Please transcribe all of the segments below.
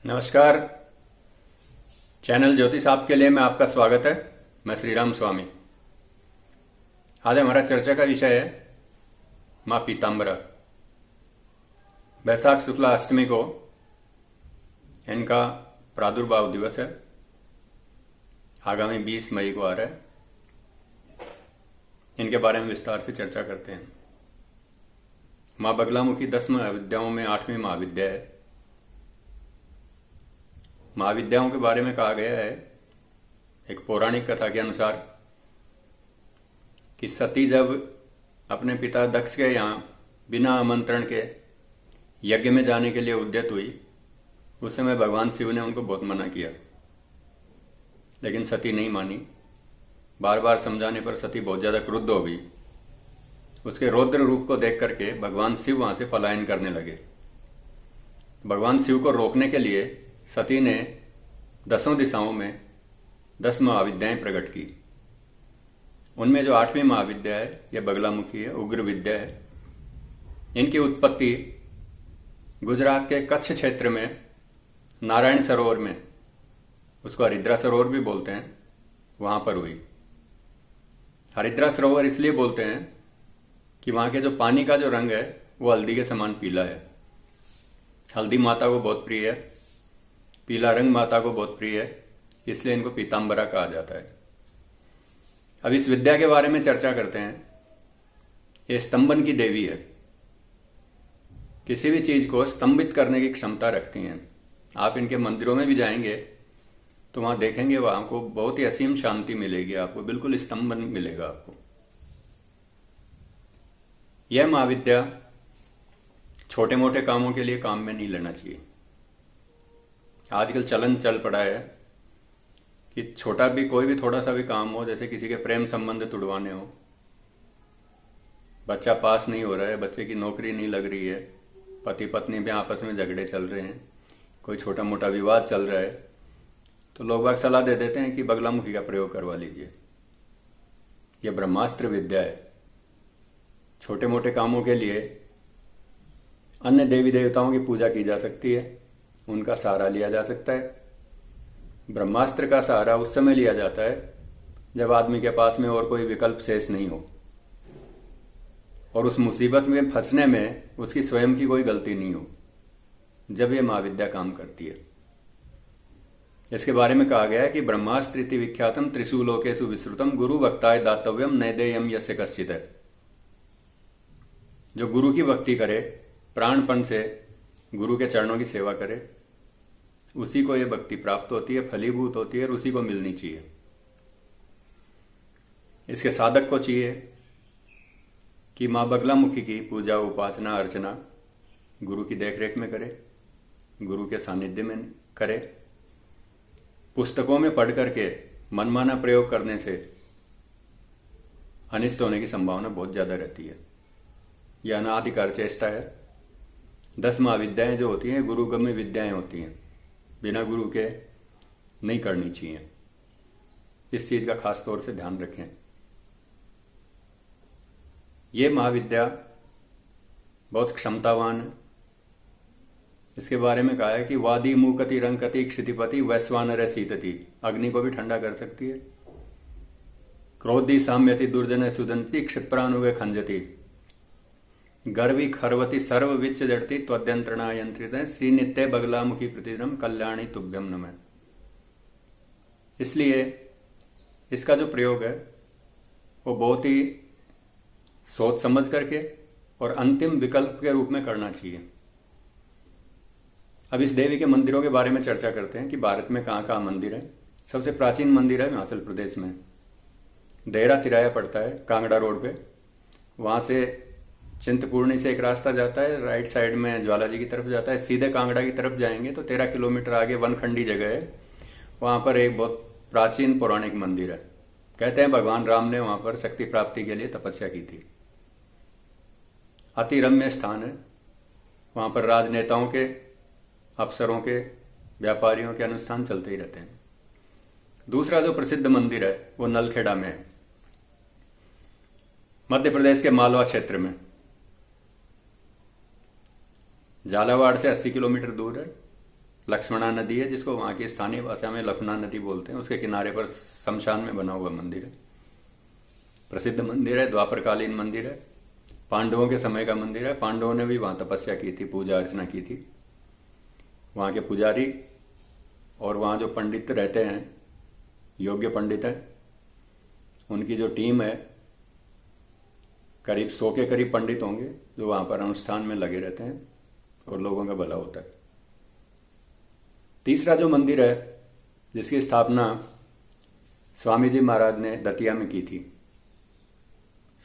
नमस्कार। चैनल ज्योतिष आपके लिए में आपका स्वागत है। मैं श्री राम स्वामी। आज हमारा चर्चा का विषय है माँ पीताम्बरा। वैशाख शुक्ला अष्टमी को इनका प्रादुर्भाव दिवस है। आगामी 20 मई को आ रहा है। इनके बारे में विस्तार से चर्चा करते हैं। माँ बगलामुखी 10 महाविद्याओं में 8वीं महाविद्या है। महाविद्याओं के बारे में कहा गया है एक पौराणिक कथा के अनुसार कि सती जब अपने पिता दक्ष के यहाँ बिना आमंत्रण के यज्ञ में जाने के लिए उद्यत हुई, उस समय भगवान शिव ने उनको बहुत मना किया, लेकिन सती नहीं मानी। बार बार समझाने पर सती बहुत ज्यादा क्रुद्ध हो गई। उसके रौद्र रूप को देख करके भगवान शिव वहां से पलायन करने लगे। भगवान शिव को रोकने के लिए सती ने 10 दिशाओं में 10 महाविद्याएं प्रकट की। उनमें जो 8वीं महाविद्या है यह बगलामुखी है, उग्र विद्या है। इनकी उत्पत्ति गुजरात के कच्छ क्षेत्र में नारायण सरोवर में, उसको हरिद्रा सरोवर भी बोलते हैं, वहां पर हुई। हरिद्रा सरोवर इसलिए बोलते हैं कि वहां के जो पानी का जो रंग है वो हल्दी के समान पीला है। हल्दी माता को बहुत प्रिय है, पीला रंग माता को बहुत प्रिय है, इसलिए इनको पीताम्बरा कहा जाता है। अब इस विद्या के बारे में चर्चा करते हैं। ये स्तंभन की देवी है, किसी भी चीज को स्तंभित करने की क्षमता रखती हैं। आप इनके मंदिरों में भी जाएंगे तो वहां देखेंगे, वहां को बहुत ही असीम शांति मिलेगी, आपको बिल्कुल स्तंभन मिलेगा आपको। यह महाविद्या छोटे मोटे कामों के लिए काम में नहीं लेना चाहिए। आजकल चलन चल पड़ा है कि छोटा भी कोई भी थोड़ा सा भी काम हो, जैसे किसी के प्रेम संबंध तुड़वाने हो, बच्चा पास नहीं हो रहा है, बच्चे की नौकरी नहीं लग रही है, पति पत्नी में आपस में झगड़े चल रहे हैं, कोई छोटा मोटा विवाद चल रहा है, तो लोग बाग सलाह दे देते हैं कि बगलामुखी का प्रयोग करवा लीजिए। यह ब्रह्मास्त्र विद्या है। छोटे मोटे कामों के लिए अन्य देवी देवताओं की पूजा की जा सकती है, उनका सहारा लिया जा सकता है। ब्रह्मास्त्र का सहारा उस समय लिया जाता है जब आदमी के पास में और कोई विकल्प शेष नहीं हो, और उस मुसीबत में फंसने में उसकी स्वयं की कोई गलती नहीं हो, जब यह महाविद्या काम करती है। इसके बारे में कहा गया है कि ब्रह्मास्त्र इति विख्यातम त्रिषु लोकेषु विस्तृतम गुरु भक्ताय दातव्यम नैदेयम यस्य कश्चित्। जो गुरु की भक्ति करे, प्राणपण से गुरु के चरणों की सेवा करे, उसी को यह भक्ति प्राप्त होती है, फलीभूत होती है, और उसी को मिलनी चाहिए। इसके साधक को चाहिए कि मां बगलामुखी की पूजा उपासना अर्चना गुरु की देखरेख में करे, गुरु के सानिध्य में करे। पुस्तकों में पढ़ करके मनमाना प्रयोग करने से अनिष्ट होने की संभावना बहुत ज्यादा रहती है। यह अनादिकार चेष्टा है। 10 महाविद्याएं जो होती हैं गुरुगम्य विद्याएं होती हैं, बिना गुरु के नहीं करनी चाहिए। इस चीज का खास तौर से ध्यान रखें। ये महाविद्या बहुत क्षमतावान है। इसके बारे में कहा है कि वादी मूकति रंकति क्षितिपति वैश्वानर शीतति, अग्नि को भी ठंडा कर सकती है। क्रोधी साम्यति दुर्जन सुदंती क्षिप्रानुगे खंजति, गर्वी खरवती सर्व विच्च जड़ती त्वद्यंत्रणा यंत्रित श्री नित्य बगलामुखी प्रतिदिनम कल्याणी तुभ्यम नमः। इसलिए इसका जो प्रयोग है वो बहुत ही सोच समझ करके और अंतिम विकल्प के रूप में करना चाहिए। अब इस देवी के मंदिरों के बारे में चर्चा करते हैं कि भारत में कहाँ कहाँ मंदिर है। सबसे प्राचीन मंदिर है हिमाचल प्रदेश में, देहरा तिराया पड़ता है कांगड़ा रोड पे। वहां से चिंतपूर्णी से एक रास्ता जाता है, राइट साइड में ज्वाला जी की तरफ जाता है। सीधे कांगड़ा की तरफ जाएंगे तो 13 किलोमीटर आगे वनखंडी जगह है, वहां पर एक बहुत प्राचीन पौराणिक मंदिर है। कहते हैं भगवान राम ने वहां पर शक्ति प्राप्ति के लिए तपस्या की थी। अति रम्य स्थान है। वहां पर राजनेताओं के, अफसरों के, व्यापारियों के अनुष्ठान चलते ही रहते हैं। दूसरा जो प्रसिद्ध मंदिर है वो नलखेड़ा में है, मध्य प्रदेश के मालवा क्षेत्र में। झालावाड़ से 80 किलोमीटर दूर है। लक्ष्मणा नदी है, जिसको वहाँ की स्थानीय भाषा में लखना नदी बोलते हैं, उसके किनारे पर शमशान में बना हुआ मंदिर है। प्रसिद्ध मंदिर है, द्वापरकालीन मंदिर है, पांडवों के समय का मंदिर है। पांडवों ने भी वहाँ तपस्या की थी, पूजा अर्चना की थी। वहाँ के पुजारी और वहाँ जो पंडित रहते हैं, योग्य पंडित हैं, उनकी जो टीम है, करीब 100 के करीब पंडित होंगे जो वहाँ पर अनुष्ठान में लगे रहते हैं और लोगों का भला होता है। तीसरा जो मंदिर है, जिसकी स्थापना स्वामी जी महाराज ने दतिया में की थी।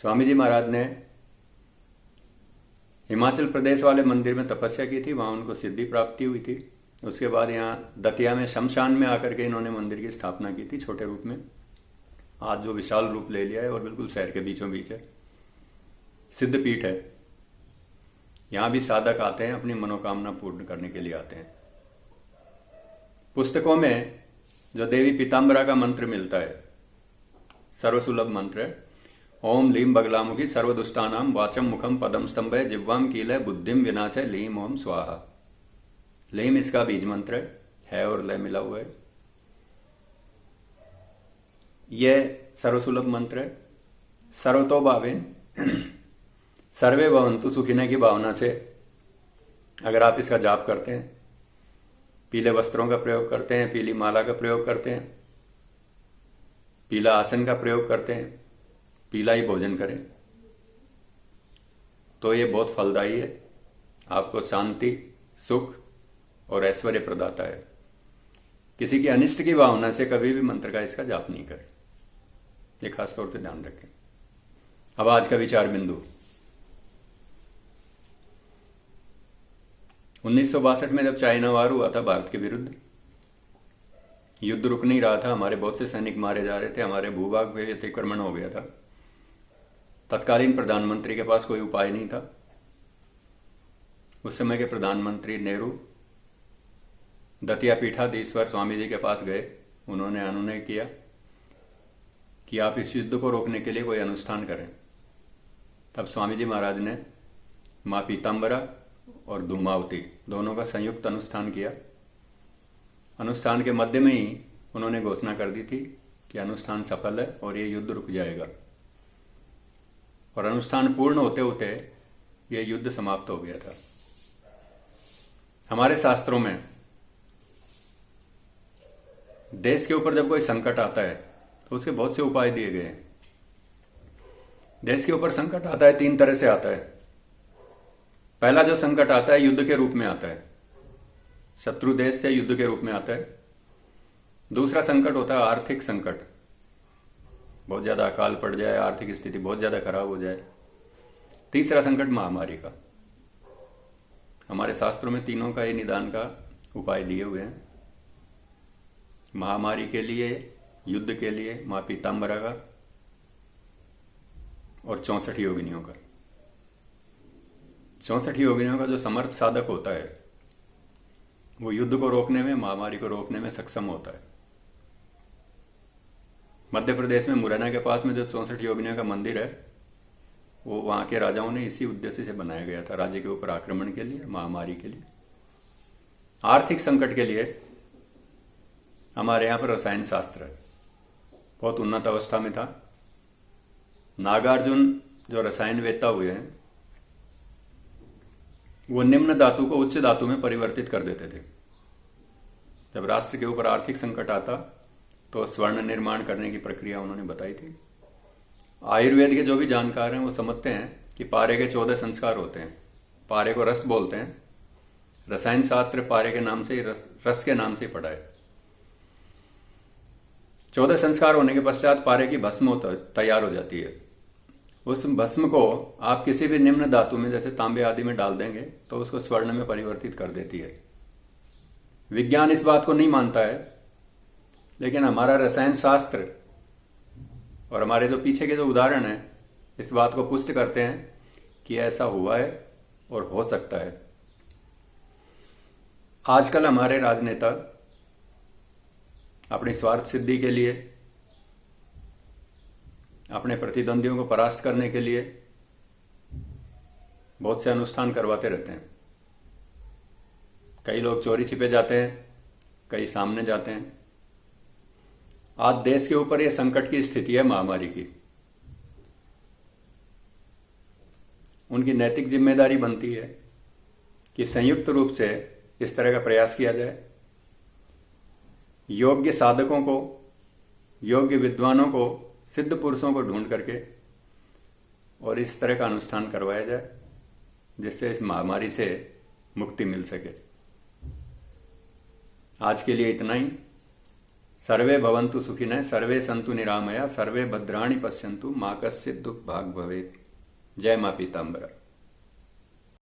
स्वामी जी महाराज ने हिमाचल प्रदेश वाले मंदिर में तपस्या की थी, वहाँ उनको सिद्धि प्राप्ति हुई थी। उसके बाद यहाँ दतिया में शमशान में आकर के इन्होंने मंदिर की स्थापना की थी, छोटे रूप में। आज जो विशाल रूप ले लिया है और बिल्कुल शहर के बीचों बीच है, सिद्ध पीठ है। यहाँ भी साधक आते हैं, अपनी मनोकामना पूर्ण करने के लिए आते हैं। पुस्तकों में जो देवी पीताम्बरा का मंत्र मिलता है, सर्वसुलभ मंत्र है, ओम लीम बगलामुखी सर्वदुष्टानाम वाचम मुखम पदम स्तंभय जिह्वाम कीलय बुद्धिम विनाशय लीम ओम स्वाहा। लीम इसका बीज मंत्र है और लय मिला हुआ है। यह सर्वसुलभ मंत्र है। सर्वतो भावेन सर्वे भवन्तु सुखिने की भावना से अगर आप इसका जाप करते हैं, पीले वस्त्रों का प्रयोग करते हैं, पीली माला का प्रयोग करते हैं, पीला आसन का प्रयोग करते हैं, पीला ही भोजन करें, तो ये बहुत फलदायी है। आपको शांति, सुख और ऐश्वर्य प्रदाता है। किसी के अनिष्ट की भावना से कभी भी मंत्र का इसका जाप नहीं करें, ये खास तौर से ध्यान रखें। अब आज का विचार बिंदु। 1962 में जब चाइना वार हुआ था भारत के विरुद्ध, युद्ध रुक नहीं रहा था, हमारे बहुत से सैनिक मारे जा रहे थे, हमारे भूभाग पे अतिक्रमण हो गया था। तत्कालीन प्रधानमंत्री के पास कोई उपाय नहीं था। उस समय के प्रधानमंत्री नेहरू दतिया पीठाधीश्वर स्वामी जी के पास गए। उन्होंने अनुनय किया कि आप इस युद्ध को रोकने के लिए कोई अनुष्ठान करें। तब स्वामी जी महाराज ने माँ पीताम्बरा और धूमावती दोनों का संयुक्त अनुष्ठान किया। अनुष्ठान के मध्य में ही उन्होंने घोषणा कर दी थी कि अनुष्ठान सफल है और ये युद्ध रुक जाएगा। और अनुष्ठान पूर्ण होते होते ये युद्ध समाप्त हो गया था। हमारे शास्त्रों में देश के ऊपर जब कोई संकट आता है तो उसके बहुत से उपाय दिए गए हैं। देश के ऊपर संकट आता है, 3 तरह से आता है। पहला जो संकट आता है युद्ध के रूप में आता है, शत्रु देश से युद्ध के रूप में आता है। दूसरा संकट होता है आर्थिक संकट, बहुत ज्यादा अकाल पड़ जाए, आर्थिक स्थिति बहुत ज्यादा खराब हो जाए। तीसरा संकट महामारी का। हमारे शास्त्रों में तीनों का ही निदान का उपाय दिए हुए हैं। महामारी के लिए, युद्ध के लिए मां पीताम्बरा का और 64 योगिनियों का। 64 योगिनियों का जो समर्थ साधक होता है वो युद्ध को रोकने में, महामारी को रोकने में सक्षम होता है। मध्य प्रदेश में मुरैना के पास में जो 64 योगिनियों का मंदिर है, वो वहां के राजाओं ने इसी उद्देश्य से बनाया गया था, राज्य के ऊपर आक्रमण के लिए, महामारी के लिए। आर्थिक संकट के लिए हमारे यहां पर रसायन शास्त्र बहुत उन्नत अवस्था में था। नागार्जुन जो रसायन वेत्ता हुए हैं, वो निम्न धातु को उच्च धातु में परिवर्तित कर देते थे। जब राष्ट्र के ऊपर आर्थिक संकट आता तो स्वर्ण निर्माण करने की प्रक्रिया उन्होंने बताई थी। आयुर्वेद के जो भी जानकार हैं वो समझते हैं कि पारे के 14 संस्कार होते हैं। पारे को रस बोलते हैं। रसायन शास्त्र पारे के नाम से, रस के नाम से पढ़ा है। 14 संस्कार होने के पश्चात पारे की भस्म तैयार हो जाती है। उस भस्म को आप किसी भी निम्न धातु में, जैसे तांबे आदि में डाल देंगे तो उसको स्वर्ण में परिवर्तित कर देती है। विज्ञान इस बात को नहीं मानता है, लेकिन हमारा रसायन शास्त्र और हमारे जो पीछे के जो उदाहरण हैं इस बात को पुष्ट करते हैं कि ऐसा हुआ है और हो सकता है। आजकल हमारे राजनेता अपनी स्वार्थ सिद्धि के लिए, अपने प्रतिद्वंदियों को परास्त करने के लिए बहुत से अनुष्ठान करवाते रहते हैं। कई लोग चोरी छिपे जाते हैं, कई सामने जाते हैं। आज देश के ऊपर यह संकट की स्थिति है महामारी की। उनकी नैतिक जिम्मेदारी बनती है कि संयुक्त रूप से इस तरह का प्रयास किया जाए, योग्य साधकों को, योग्य विद्वानों को, सिद्ध पुरुषों को ढूंढ करके और इस तरह का अनुष्ठान करवाया जाए जिससे इस महामारी से मुक्ति मिल सके। आज के लिए इतना ही। सर्वे भवन्तु सुखिनः, सर्वे सन्तु निरामया, सर्वे भद्राणि पश्यन्तु, मा कश्चित् दुःख भाग् भवेत्। जय मां पीताम्बरा।